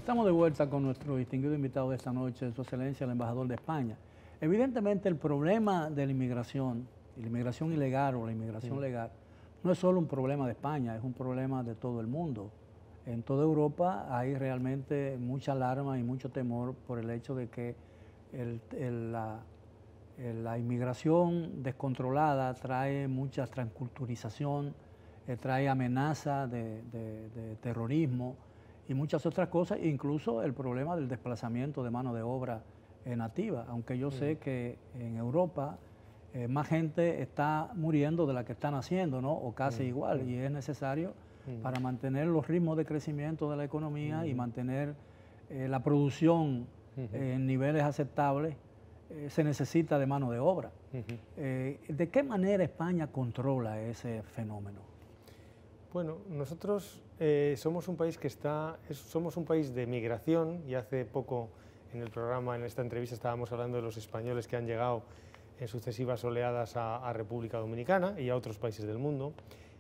Estamos de vuelta con nuestro distinguido invitado de esta noche, Su Excelencia, el embajador de España. Evidentemente, el problema de la inmigración, y la inmigración ilegal o la inmigración legal, no es solo un problema de España, es un problema de todo el mundo. En toda Europa hay realmente mucha alarma y mucho temor por el hecho de que la inmigración descontrolada trae mucha transculturización, trae amenaza de terrorismo y muchas otras cosas, incluso el problema del desplazamiento de mano de obra nativa, aunque yo sé que en Europa más gente está muriendo de la que está naciendo, ¿no? O casi igual, y es necesario para mantener los ritmos de crecimiento de la economía y mantener la producción en niveles aceptables, se necesita de mano de obra. ¿De qué manera España controla ese fenómeno? Bueno, nosotros somos un país somos un país de migración, y hace poco en el programa, en esta entrevista, estábamos hablando de los españoles que han llegado en sucesivas oleadas a República Dominicana y a otros países del mundo,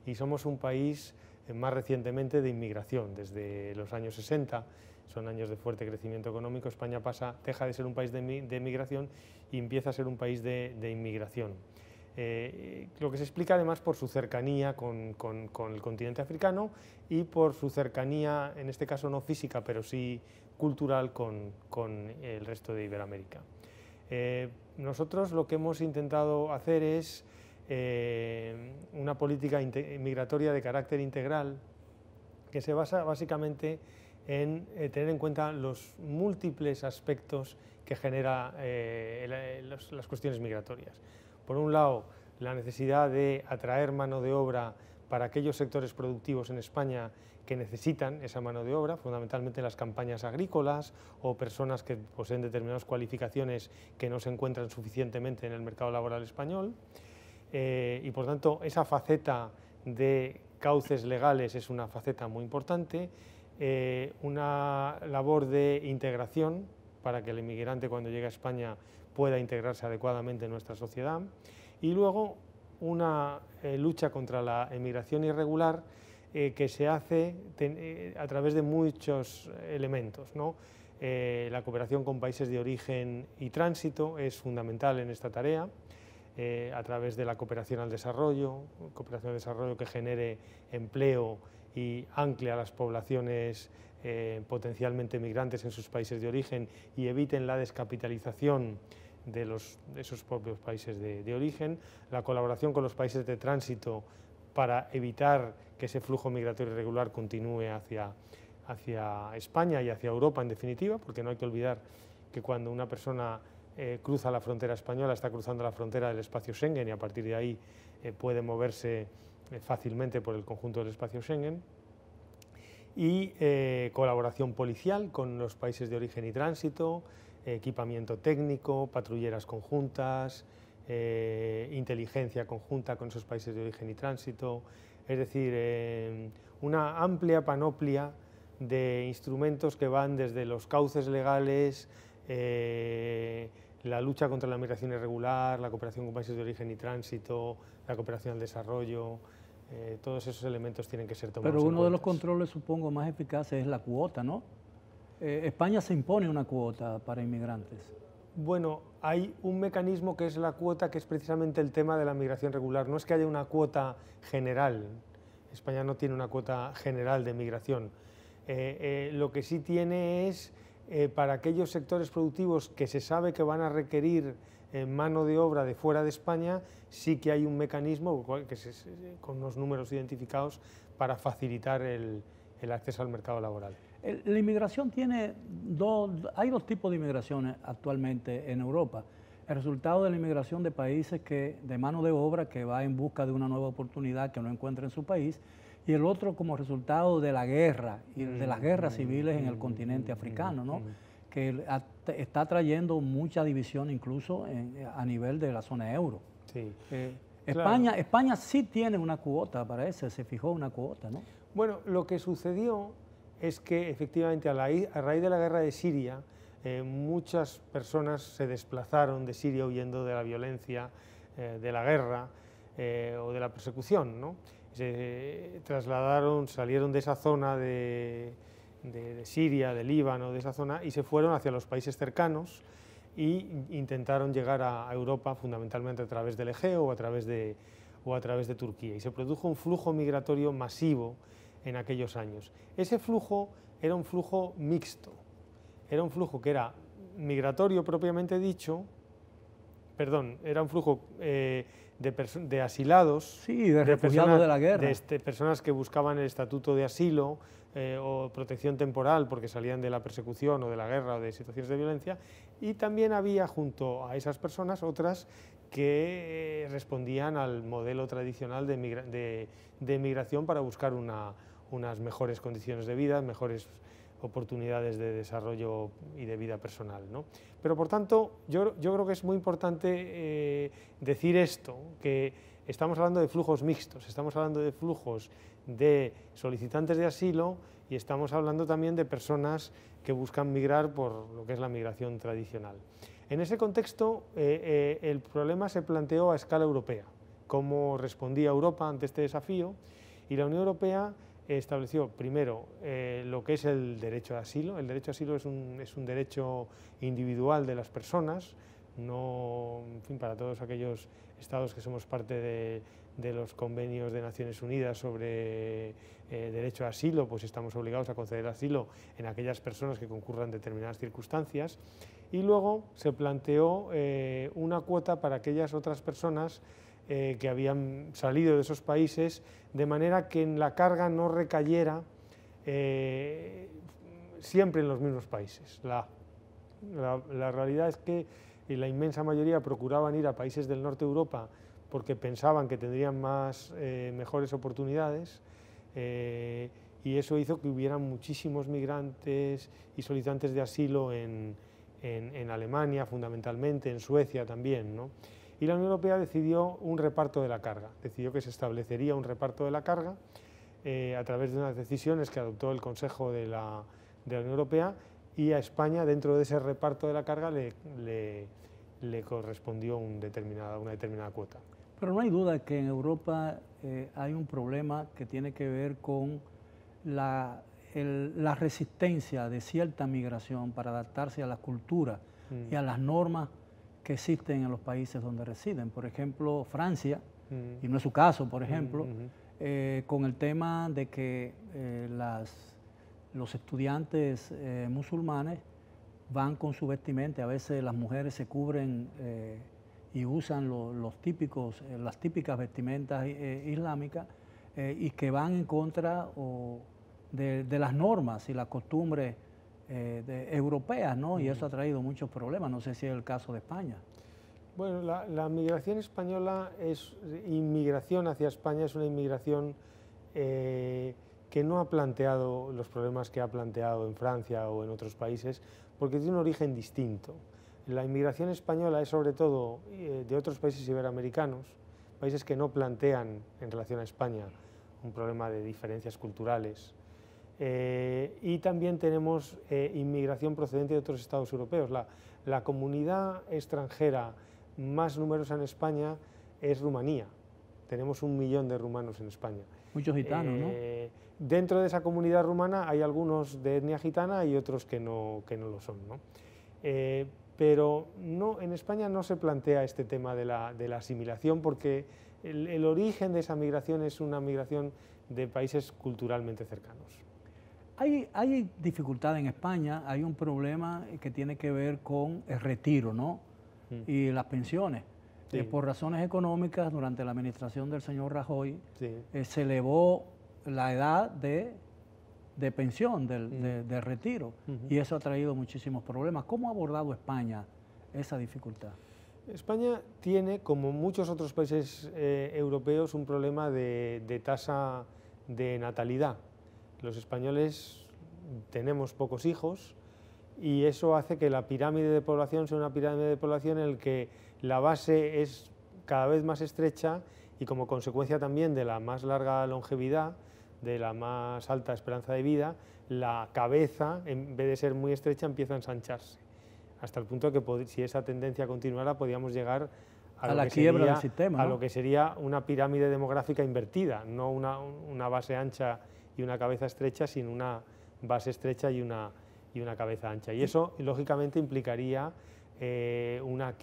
y somos un país más recientemente de inmigración. Desde los años 60, son años de fuerte crecimiento económico, España deja de ser un país de migración y empieza a ser un país de inmigración. Lo que se explica además por su cercanía con el continente africano y por su cercanía, en este caso no física, pero sí cultural, con el resto de Iberoamérica. Nosotros lo que hemos intentado hacer es una política migratoria de carácter integral que se basa básicamente en tener en cuenta los múltiples aspectos que genera las cuestiones migratorias. Por un lado, la necesidad de atraer mano de obra para aquellos sectores productivos en España que necesitan esa mano de obra, fundamentalmente las campañas agrícolas o personas que poseen determinadas cualificaciones que no se encuentran suficientemente en el mercado laboral español. Y por tanto, esa faceta de cauces legales es una faceta muy importante. Una labor de integración para que el inmigrante, cuando llegue a España, pueda integrarse adecuadamente en nuestra sociedad, y luego una lucha contra la emigración irregular que se hace a través de muchos elementos, ¿no? La cooperación con países de origen y tránsito es fundamental en esta tarea, a través de la cooperación al desarrollo que genere empleo y ancle a las poblaciones potencialmente migrantes en sus países de origen y eviten la descapitalización de esos propios países de origen, la colaboración con los países de tránsito para evitar que ese flujo migratorio irregular continúe hacia España y hacia Europa en definitiva, porque no hay que olvidar que cuando una persona cruza la frontera española está cruzando la frontera del espacio Schengen y a partir de ahí puede moverse fácilmente por el conjunto del espacio Schengen. Y colaboración policial con los países de origen y tránsito, equipamiento técnico, patrulleras conjuntas, inteligencia conjunta con esos países de origen y tránsito, es decir, una amplia panoplia de instrumentos que van desde los cauces legales, la lucha contra la migración irregular, la cooperación con países de origen y tránsito, la cooperación al desarrollo. Todos esos elementos tienen que ser tomados en cuenta. Pero uno de los controles, supongo, más eficaces es la cuota, ¿no? España se impone una cuota para inmigrantes. Bueno, hay un mecanismo que es la cuota, que es precisamente el tema de la migración regular. No es que haya una cuota general. España no tiene una cuota general de migración. Lo que sí tiene es, para aquellos sectores productivos que se sabe que van a requerir mano de obra de fuera de España, sí que hay un mecanismo con unos números identificados para facilitar el acceso al mercado laboral. La inmigración hay dos tipos de inmigraciones actualmente en Europa. El resultado de la inmigración de países de mano de obra que va en busca de una nueva oportunidad que no encuentra en su país, y el otro como resultado de la guerra y de las guerras civiles en el continente africano, ¿no? Que está trayendo mucha división incluso a nivel de la zona euro. Sí, España sí tiene una cuota para eso, se fijó una cuota, ¿no? Bueno, lo que sucedió es que efectivamente a raíz de la guerra de Siria, muchas personas se desplazaron de Siria huyendo de la violencia, de la guerra o de la persecución, ¿no? Se trasladaron, salieron de esa zona de de Siria, de Líbano, de esa zona, y se fueron hacia los países cercanos y intentaron llegar a Europa fundamentalmente a través del Egeo o a través de Turquía. Y se produjo un flujo migratorio masivo en aquellos años. Ese flujo era un flujo mixto, era un flujo que era migratorio propiamente dicho, perdón, era un flujo de asilados, sí, de refugiados de la guerra, de personas que buscaban el estatuto de asilo o protección temporal porque salían de la persecución o de la guerra o de situaciones de violencia, y también había junto a esas personas otras que respondían al modelo tradicional de migración para buscar unas mejores condiciones de vida, mejores oportunidades de desarrollo y de vida personal, ¿no? Pero por tanto, yo creo que es muy importante decir esto, que estamos hablando de flujos mixtos, estamos hablando de flujos de solicitantes de asilo y estamos hablando también de personas que buscan migrar por lo que es la migración tradicional. En ese contexto, el problema se planteó a escala europea, cómo respondía Europa ante este desafío, y la Unión Europea estableció primero lo que es el derecho de asilo. El derecho de asilo es un derecho individual de las personas, no, en fin, para todos aquellos estados que somos parte de los convenios de Naciones Unidas sobre derecho a asilo, pues estamos obligados a conceder asilo en aquellas personas que concurran determinadas circunstancias. Y luego se planteó una cuota para aquellas otras personas que habían salido de esos países, de manera que la carga no recayera siempre en los mismos países. La realidad es que la inmensa mayoría procuraban ir a países del norte de Europa porque pensaban que tendrían mejores oportunidades, y eso hizo que hubiera muchísimos migrantes y solicitantes de asilo en Alemania fundamentalmente, en Suecia también, ¿no? Y la Unión Europea decidió un reparto de la carga, decidió que se establecería un reparto de la carga a través de unas decisiones que adoptó el Consejo de la Unión Europea, y a España dentro de ese reparto de la carga le correspondió una determinada cuota. Pero no hay duda que en Europa hay un problema que tiene que ver con la resistencia de cierta migración para adaptarse a la cultura y a las normas que existen en los países donde residen. Por ejemplo, Francia, y no es su caso, por ejemplo, con el tema de que los estudiantes musulmanes van con su vestimenta, a veces las mujeres se cubren y usan las típicas vestimentas islámicas, y que van en contra de las normas y las costumbres europeas, ¿no? Y eso ha traído muchos problemas. No sé si es el caso de España. Bueno, la migración española inmigración hacia España es una inmigración que no ha planteado los problemas que ha planteado en Francia o en otros países, porque tiene un origen distinto. La inmigración española es sobre todo de otros países iberoamericanos, países que no plantean en relación a España un problema de diferencias culturales. Y también tenemos inmigración procedente de otros estados europeos. La comunidad extranjera más numerosa en España es Rumanía. Tenemos 1 millón de rumanos en España. Muchos gitanos, ¿no? Dentro de esa comunidad rumana hay algunos de etnia gitana y otros que no lo son, ¿no? Pero en España no se plantea este tema de la asimilación, porque el origen de esa migración es una migración de países culturalmente cercanos. Hay dificultad en España, hay un problema que tiene que ver con el retiro, ¿no? Y las pensiones. Sí. Por razones económicas, durante la administración del señor Rajoy, se elevó la edad de pensión, del retiro, y eso ha traído muchísimos problemas. ¿Cómo ha abordado España esa dificultad? España tiene, como muchos otros países europeos, un problema de tasa de natalidad. Los españoles tenemos pocos hijos y eso hace que la pirámide de población sea una pirámide de población en la que la base es cada vez más estrecha, y como consecuencia también de la más larga longevidad, de la más alta esperanza de vida, la cabeza, en vez de ser muy estrecha, empieza a ensancharse, hasta el punto de que si esa tendencia continuara podríamos llegar a la quiebra del sistema, ¿no? A lo que sería una pirámide demográfica invertida, no una base ancha y una cabeza estrecha, sino una base estrecha y una cabeza ancha. Y eso, lógicamente, implicaría una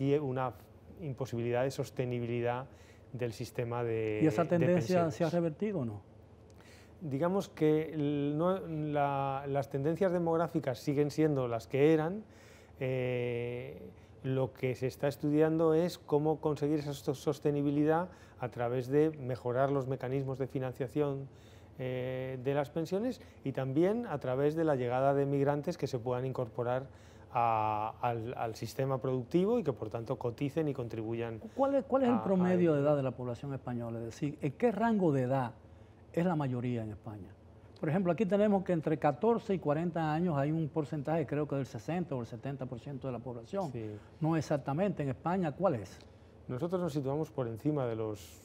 imposibilidad de sostenibilidad del sistema de ¿Y esa tendencia pensiones. se ha revertido o no? Digamos que las tendencias demográficas siguen siendo las que eran. Lo que se está estudiando es cómo conseguir esa sostenibilidad a través de mejorar los mecanismos de financiación de las pensiones y también a través de la llegada de migrantes que se puedan incorporar al sistema productivo y que por tanto coticen y contribuyan. ¿Cuál es el promedio de edad de la población española? Es decir, ¿en qué rango de edad es la mayoría en España? Por ejemplo, aquí tenemos que entre 14 y 40 años hay un porcentaje, creo que del 60 o el 70% de la población. Sí. No exactamente. En España, ¿cuál es? Nosotros nos situamos por encima de los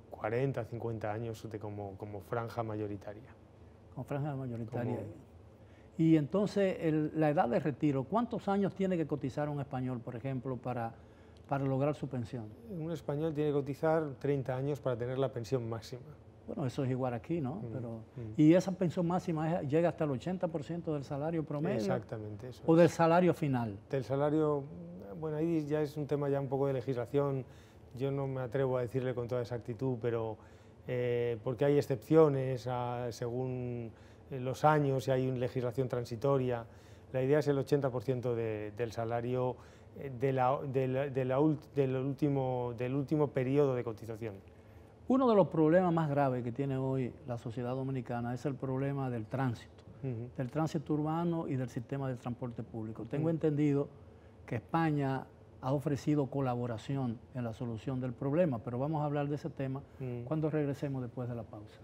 40, 50 años como franja mayoritaria. Con franja mayoritaria. Y entonces, la edad de retiro, ¿cuántos años tiene que cotizar un español, por ejemplo, para lograr su pensión? Un español tiene que cotizar 30 años para tener la pensión máxima. Bueno, eso es igual aquí, ¿no? ¿Y esa pensión máxima llega hasta el 80% del salario promedio? Exactamente. Eso ¿O del salario final? Del salario, bueno, ahí ya es un tema ya un poco de legislación, yo no me atrevo a decirle con toda exactitud, pero porque hay excepciones según los años y hay una legislación transitoria. La idea es el 80% del salario del último periodo de cotización. Uno de los problemas más graves que tiene hoy la sociedad dominicana es el problema del tránsito urbano y del sistema de transporte público. Tengo entendido que España ha ofrecido colaboración en la solución del problema, pero vamos a hablar de ese tema cuando regresemos después de la pausa.